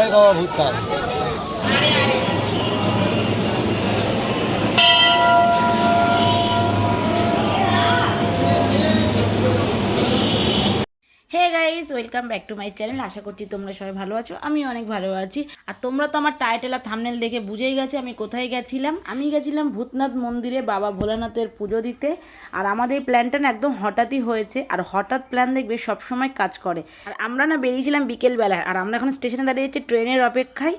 জয় বাবা Bhootnath. Hey guys, welcome back to my channel. আশা করছি তোমরা সবাই ভালো আছো, আমি অনেক ভালো আছি। আর তোমরা তো আমার টাইটেল আর থাম্বনেল দেখে বুঝেই গেছো আমি কোথায় গেছিলাম। আমি গেছিলাম ভূতনাথ মন্দিরে বাবা ভোলানাথের পুজো দিতে। আর আমাদের প্ল্যানটা না একদম হঠাৎই হয়েছে, আর হঠাৎ প্ল্যান দেখবে সবসময় কাজ করে। আর আমরা না বেরিয়েছিলাম বিকেলবেলায়, আর আমরা এখন স্টেশনে দাঁড়িয়েছি ট্রেনের অপেক্ষায়।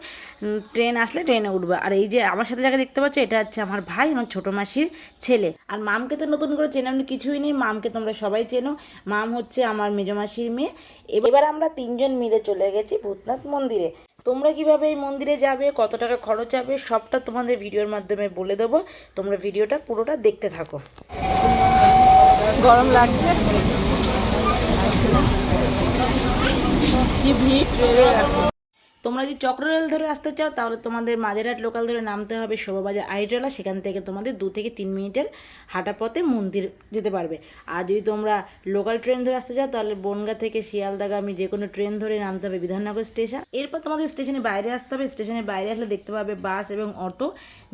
ট্রেন আসলে ট্রেনে উঠবো। আর এই যে আমার সাথে যাকে দেখতে পাচ্ছ, এটা হচ্ছে আমার ভাই, আমার ছোটো মাসির ছেলে। আর মামকে তো নতুন করে চেনানোর কিছুই নেই, মামকে তোমরা সবাই চেনো। মাম হচ্ছে আমার মেজো মাসির মেয়ে। এবার আমরা তিনজন মিলে চলে গেছি ভূতনাথ মন্দিরে। তোমরা কিভাবে এই মন্দিরে যাবে, কত টাকা খরচ হবে, সবটা তোমাদের ভিডিওর মাধ্যমে বলে দেবো। তোমরা ভিডিওটা পুরোটা দেখতে থাকো। গরম লাগছে, কি ভিড় ট্রেনে। তোমরা যদি চক্ররেল ধরে আসতে চাও তাহলে তোমাদের মাঝেরহাট লোকাল ধরে নামতে হবে শোভাবাজার আইটলা। সেখান থেকে তোমাদের 2 থেকে 3 মিনিটের হাঁটা পথে মন্দির যেতে পারবে। আর যদি তোমরা লোকাল ট্রেন ধরে আসতে চাও তাহলে বনগাঁ থেকে শিয়ালদাগামী যে কোনো ট্রেন ধরে নামতে হবে বিধাননগর স্টেশন। এরপর তোমাদের স্টেশনের বাইরে আসতে হবে। স্টেশনের বাইরে আসলে দেখতে পাবে বাস এবং অটো,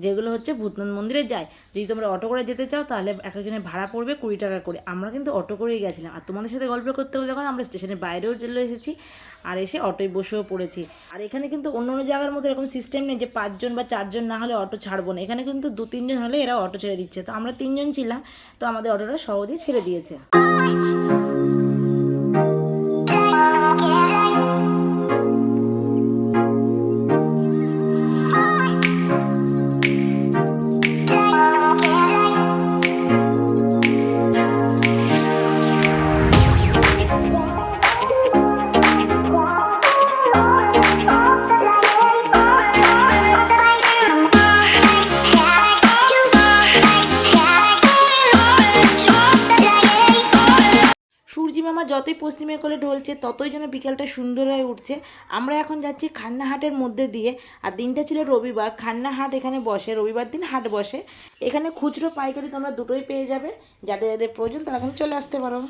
যেগুলো হচ্ছে ভূতনাথ মন্দিরে যায়। যদি তোমরা অটো করে যেতে চাও তাহলে এক একজনের ভাড়া পড়বে 20 টাকা করে। আমরা কিন্তু অটো করেই গেছিলাম। আর তোমাদের সাথে গল্প করতে হবে যখন আমরা স্টেশনের বাইরেও চলে এসেছি, আর এসে অটোয় বসেও পড়েছি। আর এখানে কিন্তু অন্য অন্য জায়গার মতো এরকম সিস্টেম নেই যে 5 জন বা 4 জন না হলে অটো ছাড়বো না। এখানে কিন্তু 2-3 জন হলে এরা অটো ছেড়ে দিচ্ছে। তো আমরা 3 জন ছিলাম, তো আমাদের অটোটা সহজেই ছেড়ে দিয়েছে। সূর্যি মামা যতই পশ্চিমে কোলে ঢলছে ততই যেন বিকেলটা সুন্দর হয়ে উঠছে। আমরা এখন যাচ্ছি খান্নাহাটের মধ্যে দিয়ে। আর দিনটা ছিল রবিবার। খান্নাহাট এখানে বসে, রবিবার দিন হাট বসে। এখানে খুচরো পাইকারি তোমরা দুটোই পেয়ে যাবে। যাদের যাদের প্রয়োজন তারা কিন্তু চলে আসতে পারো।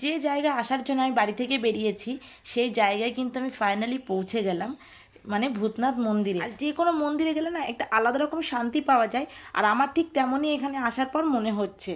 যে জায়গায় আসার জন্য আমি বাড়ি থেকে বেরিয়েছি সেই জায়গায় কিন্তু আমি ফাইনালি পৌঁছে গেলাম, মানে ভূতনাথ মন্দিরে। আর যে কোনো মন্দিরে গেলে না একটা আলাদা রকম শান্তি পাওয়া যায়, আর আমার ঠিক তেমনই এখানে আসার পর মনে হচ্ছে।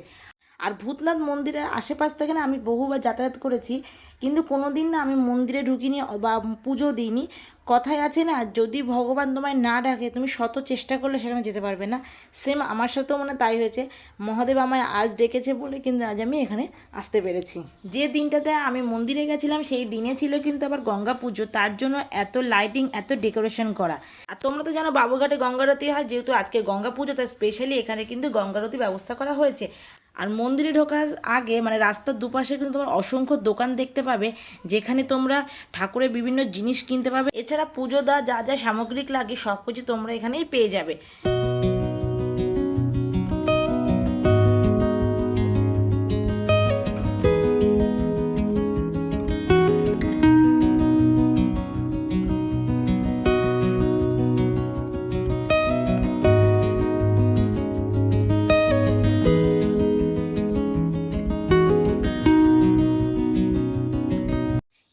আর ভূতনাথ মন্দিরের আশেপাশ থেকে না আমি বহুবার যাতায়াত করেছি, কিন্তু কোনো দিন না আমি মন্দিরে ঢুকিনি বা পুজো দিইনি। কথায় আছে না, যদি ভগবান তোমায় না ডাকে তুমি শত চেষ্টা করলে সেখানে যেতে পারবে না। সেম আমার সাথেও মানে তাই হয়েছে। মহাদেব আমায় আজ ডেকেছে বলে কিন্তু আজ আমি এখানে আসতে পেরেছি। যে দিনটাতে আমি মন্দিরে গেছিলাম সেই দিনে ছিল কিন্তু আবার গঙ্গা পুজো, তার জন্য এত লাইটিং, এত ডেকোরেশন করা। আর তোমরা তো জানো বাবুঘাটে গঙ্গারতি হয়, যেহেতু আজকে গঙ্গা পুজো তাই স্পেশালি এখানে কিন্তু গঙ্গারতি ব্যবস্থা করা হয়েছে। আর মন্দিরে ঢোকার আগে মানে রাস্তার দুপাশে কিন্তু তোমার অসংখ্য দোকান দেখতে পাবে, যেখানে তোমরা ঠাকুরের বিভিন্ন জিনিস কিনতে পাবে। এছাড়া পুজো যা যা সামগ্রিক লাগে সব কিছু তোমরা এখানেই পেয়ে যাবে।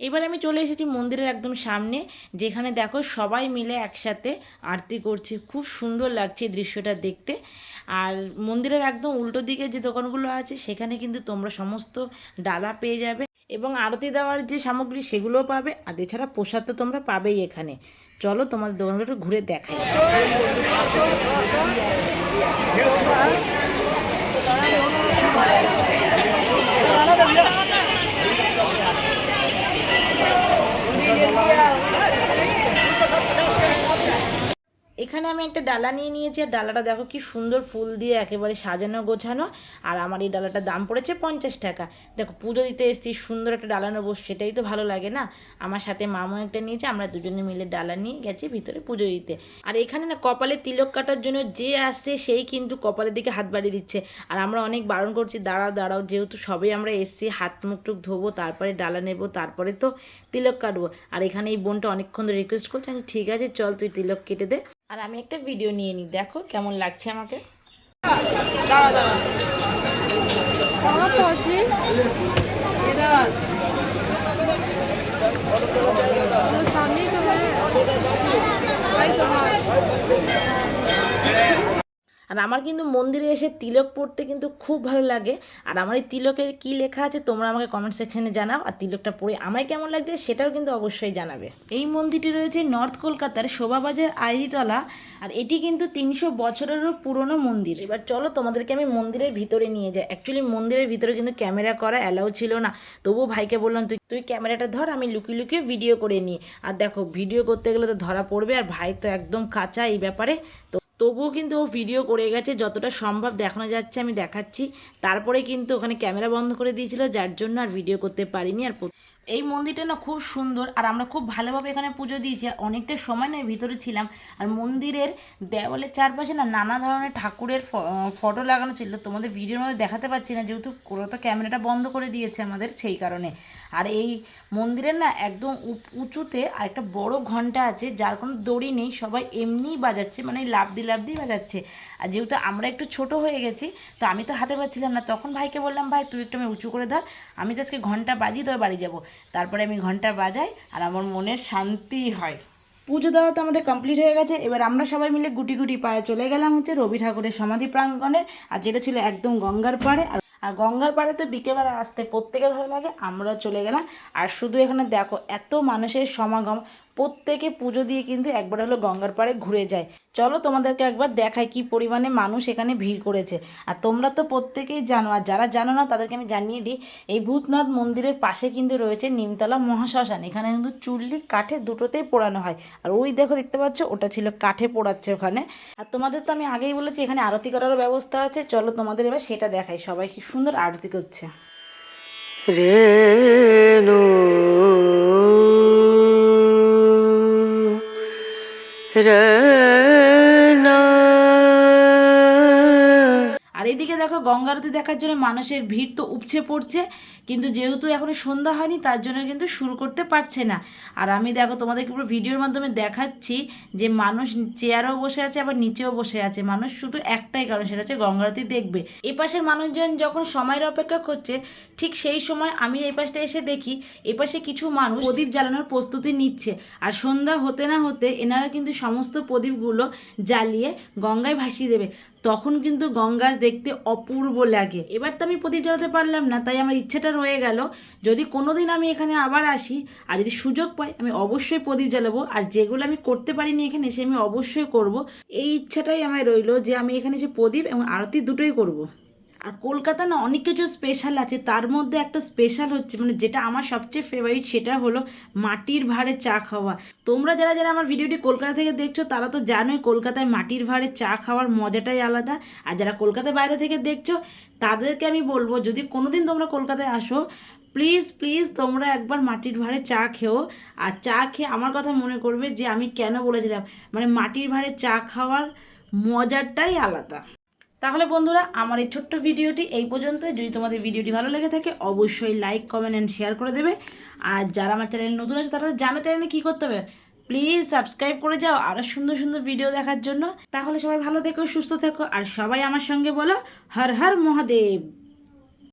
এবার আমি চলে এসেছি মন্দিরের একদম সামনে, যেখানে দেখো সবাই মিলে একসাথে আরতি করছে। খুব সুন্দর লাগছে এই দৃশ্যটা দেখতে। আর মন্দিরের একদম উল্টো দিকে যে দোকানগুলো আছে সেখানে কিন্তু তোমরা সমস্ত ডালা পেয়ে যাবে, এবং আরতি দেওয়ার যে সামগ্রী সেগুলোও পাবে। আর এছাড়া প্রসাদ তো তোমরা পাবেই এখানে। চলো তোমাদের দোকানগুলো ঘুরে দেখাই। এখানে এখানে আমি একটা ডালা নিয়ে নিয়েছি, আর ডালাটা দেখো কি সুন্দর ফুল দিয়ে একেবারে সাজানো গোছানো। আর আমার এই ডালাটার দাম পড়েছে 50 টাকা। দেখো পুজো দিতে এসেছি, সুন্দর একটা ডালা নেবো, সেটাই তো ভালো লাগে না। আমার সাথে মামু একটা নিয়েছে, আমরা দুজনে মিলে ডালা নিয়ে গেছি ভিতরে পুজো দিতে। আর এখানে না কপালে তিলক কাটার জন্য যে আসছে সেই কিন্তু কপালের দিকে হাত বাড়িয়ে দিচ্ছে। আর আমরা অনেক বারণ করছি, দাঁড়াও দাঁড়াও, যেহেতু সবাই আমরা এসছি, হাত মুখ টুক ধোবো, তারপরে ডালা নেবো, তারপরে তো তিলক কাটবো। আর এখানে এই বোনটা অনেকক্ষণ ধরে রিকোয়েস্ট করছে, আমি ঠিক আছে চল তুই তিলক কেটে দে, আর আমি একটা ভিডিও নিয়ে নিই, দেখো কেমন লাগছে আমাকে। দাঁড়া দাঁড়া सामने तो है भाई तुम्हारा। আর আমার কিন্তু মন্দিরে এসে তিলক পড়তে কিন্তু খুব ভালো লাগে। আর আমার এই তিলকের কী লেখা আছে তোমরা আমাকে কমেন্ট সেকশনে জানাও, আর তিলকটা পড়ে আমায় কেমন লাগছে সেটাও কিন্তু অবশ্যই জানাবে। এই মন্দিরটি রয়েছে নর্থ কলকাতার শোভাবাজার আইরিতলা, আর এটি কিন্তু 300 বছরেরও পুরনো মন্দির। এবার চলো তোমাদেরকে আমি মন্দিরের ভিতরে নিয়ে যাই। অ্যাকচুয়ালি মন্দিরের ভিতরে কিন্তু ক্যামেরা করা অ্যালাউ ছিল না, তবুও ভাইকে বললাম তুই ক্যামেরাটা ধর, আমি লুকিয়ে লুকিয়ে ভিডিও করে নিই। আর দেখো ভিডিও করতে গেলে তো ধরা পড়বে, আর ভাই তো একদম কাঁচা এই ব্যাপারে, তো তবুও কিন্তু ও ভিডিও করে গেছে, যতটা সম্ভব দেখানো যাচ্ছে আমি দেখাচ্ছি। তারপরে কিন্তু ওখানে ক্যামেরা বন্ধ করে দিয়েছিল, যার জন্য আর ভিডিও করতে পারিনি। আর এই মন্দিরটা না খুব সুন্দর, আর আমরা খুব ভালোভাবে এখানে পুজো দিয়েছি, আর অনেকটা সময় না ভিতরে ছিলাম। আর মন্দিরের দেওয়ালের চারপাশে না নানা ধরনের ঠাকুরের ফটো লাগানো ছিল, তোমাদের ভিডিওর মধ্যে দেখাতে পাচ্ছি না যেহেতু তো ক্যামেরাটা বন্ধ করে দিয়েছে আমাদের, সেই কারণে। আর এই মন্দিরের না একদম উঁচুতে আর একটা বড় ঘন্টা আছে, যার কোনো দড়ি নেই, সবাই এমনিই বাজাচ্ছে, মানে লাফ দিয়ে বাজাচ্ছে। আর যেহেতু আমরা একটু ছোট হয়ে গেছি, তো আমি তো হাতে পাচ্ছিলাম না, তখন ভাইকে বললাম ভাই তুই একটু আমি উঁচু করে ধর, আমি তো আজকে ঘন্টা বাজি তোর বাড়ি যাব। তারপরে আমি ঘন্টা বাজাই, আর আমার মনের শান্তি হয়। পুজো দেওয়া তো আমাদের কমপ্লিট হয়ে গেছে। এবার আমরা সবাই মিলে গুটি গুটি পায়ে চলে গেলাম হচ্ছে রবি ঠাকুরের সমাধি প্রাঙ্গণে, আর যেটা ছিল একদম গঙ্গার পাড়ে। আর গঙ্গার পাড়ে তো বিকেলবেলা আসতে প্রত্যেকে ভালো লাগে, আমরা চলে গেলাম। আর শুধু এখানে দেখো এত মানুষের সমাগম, প্রত্যেকে পুজো দিয়ে কিন্তু একবার হলো গঙ্গার পাড়ে ঘুরে যায়। চলো তোমাদেরকে একবার দেখাই কি পরিমাণে মানুষ এখানে ভিড় করেছে। আর তোমরা তো প্রত্যেকেই জানো, আর যারা জানো না তাদেরকে আমি জানিয়ে দিই, এই ভূতনাথ মন্দিরের পাশে কিন্তু রয়েছে নিমতলা মহাশ্মশান। এখানে কিন্তু চুল্লি কাঠে দুটোতেই পোড়ানো হয়। আর ওই দেখো দেখতে পাচ্ছ, ওটা ছিল কাঠে পোড়াচ্ছে ওখানে। আর তোমাদের তো আমি আগেই বলেছি এখানে আরতি করারও ব্যবস্থা আছে, চলো তোমাদের এবার সেটা দেখাই। সবাই কি সুন্দর আরতি করছে। রেণু রেনা। আর এদিকে দেখো গঙ্গা আরতি দেখার জন্য মানুষের ভিড় তো উপচে পড়ছে, কিন্তু যেহেতু এখনো সন্ধ্যা হয়নি তার জন্য কিন্তু শুরু করতে পারছে না। আর আমি দেখো তোমাদেরকে পুরো ভিডিওর মাধ্যমে দেখাচ্ছি যে মানুষ চেয়ারেও বসে আছে, আবার নিচেও বসে আছে। মানুষ শুধু একটাই কারণ, সেটা হচ্ছে গঙ্গা আরতি দেখবে। এই পাশের মানুষজন যখন সময়ের অপেক্ষা করছে, ঠিক সেই সময় আমি এই পাশটা এসে দেখি এই পাশে কিছু মানুষ প্রদীপ জ্বালানোর প্রস্তুতি নিচ্ছে। আর সন্ধ্যা হতে না হতে এনারা কিন্তু সমস্ত প্রদীপগুলো জ্বালিয়ে গঙ্গায় ভাসিয়ে দেবে, তখন কিন্তু গঙ্গা দেখতে অপূর্ব লাগে। এবার তো আমি প্রদীপ জ্বালাতে পারলাম না, তাই আমার ইচ্ছেটা রয়ে গেল, যদি কোনোদিন আমি এখানে আবার আসি আর যদি সুযোগ পাই আমি অবশ্যই প্রদীপ জ্বালাবো। আর যেগুলো আমি করতে পারিনি এখানে এসে আমি অবশ্যই করব। এই ইচ্ছাটাই আমার রইলো যে আমি এখানে এসে প্রদীপ এবং আরতি দুটোই করব। আর কলকাতা না অনেক কিছু স্পেশাল আছে, তার মধ্যে একটা স্পেশাল হচ্ছে, মানে যেটা আমার সবচেয়ে ফেভারিট, সেটা হলো মাটির ভাঁড়ে চা খাওয়া। তোমরা যারা যারা আমার ভিডিওটি কলকাতা থেকে দেখছো তারা তো জানোই কলকাতায় মাটির ভাঁড়ে চা খাওয়ার মজাটাই আলাদা। আর যারা কলকাতার বাইরে থেকে দেখছো তাদেরকে আমি বলবো, যদি কোনোদিন তোমরা কলকাতায় আসো প্লিজ প্লিজ তোমরা একবার মাটির ভাঁড়ে চা খেও। আর চা খেয়ে আমার কথা মনে করবে যে আমি কেন বলেছিলাম, মানে মাটির ভাঁড়ে চা খাওয়ার মজাটাই আলাদা। তাহলে বন্ধুরা আমার এই ছোট্ট ভিডিওটি এই পর্যন্তই। যদি তোমাদের ভিডিওটি ভালো লেগে থাকে অবশ্যই লাইক কমেন্ট অ্যান্ড শেয়ার করে দেবে। আর যারা আমার চ্যানেল নতুন আছে তারা জানো চ্যানেলে কী করতে হবে, প্লিজ সাবস্ক্রাইব করে যাও আরও সুন্দর সুন্দর ভিডিও দেখার জন্য। তাহলে সবাই ভালো থেকো, সুস্থ থেকো, আর সবাই আমার সঙ্গে বলো হর হর মহাদেব।